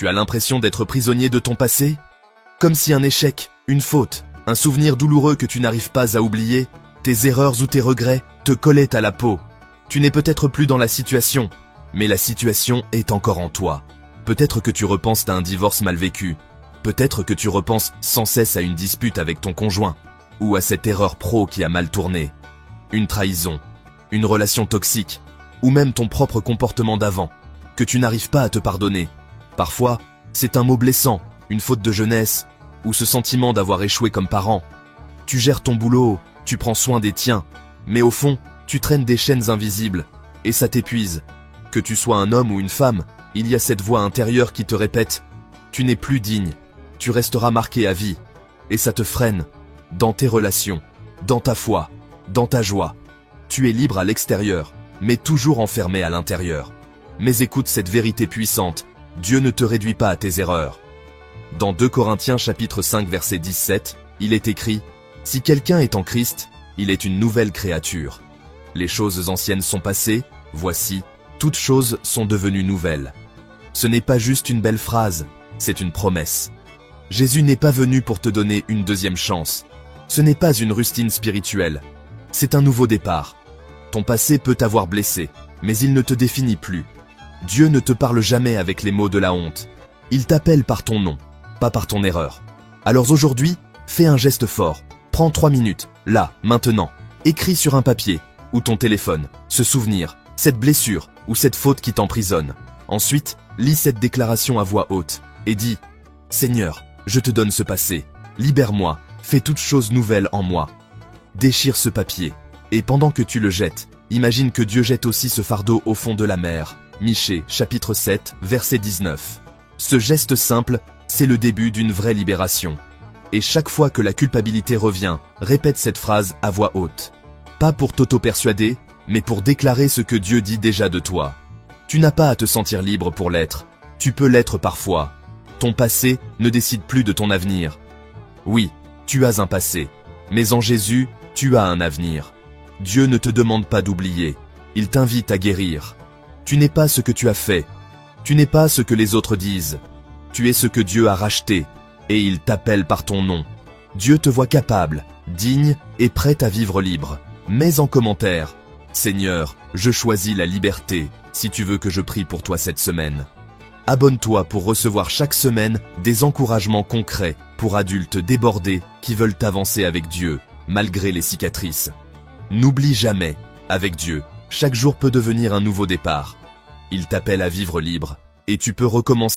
Tu as l'impression d'être prisonnier de ton passé? Comme si un échec, une faute, un souvenir douloureux que tu n'arrives pas à oublier, tes erreurs ou tes regrets, te collaient à la peau. Tu n'es peut-être plus dans la situation, mais la situation est encore en toi. Peut-être que tu repenses à un divorce mal vécu. Peut-être que tu repenses sans cesse à une dispute avec ton conjoint, ou à cette erreur pro qui a mal tourné. Une trahison, une relation toxique, ou même ton propre comportement d'avant, que tu n'arrives pas à te pardonner. Parfois, c'est un mot blessant, une faute de jeunesse, ou ce sentiment d'avoir échoué comme parent. Tu gères ton boulot, tu prends soin des tiens, mais au fond, tu traînes des chaînes invisibles, et ça t'épuise. Que tu sois un homme ou une femme, il y a cette voix intérieure qui te répète « Tu n'es plus digne, tu resteras marqué à vie », et ça te freine, dans tes relations, dans ta foi, dans ta joie. Tu es libre à l'extérieur, mais toujours enfermé à l'intérieur. Mais écoute cette vérité puissante, Dieu ne te réduit pas à tes erreurs. Dans 2 Corinthiens chapitre 5 verset 17, il est écrit « Si quelqu'un est en Christ, il est une nouvelle créature. Les choses anciennes sont passées, voici, toutes choses sont devenues nouvelles. » Ce n'est pas juste une belle phrase, c'est une promesse. Jésus n'est pas venu pour te donner une deuxième chance. Ce n'est pas une rustine spirituelle. C'est un nouveau départ. Ton passé peut t'avoir blessé, mais il ne te définit plus. Dieu ne te parle jamais avec les mots de la honte. Il t'appelle par ton nom, pas par ton erreur. Alors aujourd'hui, fais un geste fort. Prends 3 minutes, là, maintenant. Écris sur un papier, ou ton téléphone, ce souvenir, cette blessure, ou cette faute qui t'emprisonne. Ensuite, lis cette déclaration à voix haute, et dis « Seigneur, je te donne ce passé. Libère-moi, fais toutes choses nouvelles en moi. » Déchire ce papier, et pendant que tu le jettes, imagine que Dieu jette aussi ce fardeau au fond de la mer. Michée, chapitre 7, verset 19. Ce geste simple, c'est le début d'une vraie libération. Et chaque fois que la culpabilité revient, répète cette phrase à voix haute. Pas pour t'auto-persuader, mais pour déclarer ce que Dieu dit déjà de toi. Tu n'as pas à te sentir libre pour l'être. Tu peux l'être parfois. Ton passé ne décide plus de ton avenir. Oui, tu as un passé, mais en Jésus, tu as un avenir. Dieu ne te demande pas d'oublier. Il t'invite à guérir. Tu n'es pas ce que tu as fait. Tu n'es pas ce que les autres disent. Tu es ce que Dieu a racheté, et il t'appelle par ton nom. Dieu te voit capable, digne et prêt à vivre libre. Mets en commentaire « Seigneur, je choisis la liberté » si tu veux que je prie pour toi cette semaine. Abonne-toi pour recevoir chaque semaine des encouragements concrets pour adultes débordés qui veulent avancer avec Dieu, malgré les cicatrices. N'oublie jamais, avec Dieu, chaque jour peut devenir un nouveau départ. Il t'appelle à vivre libre, et tu peux recommencer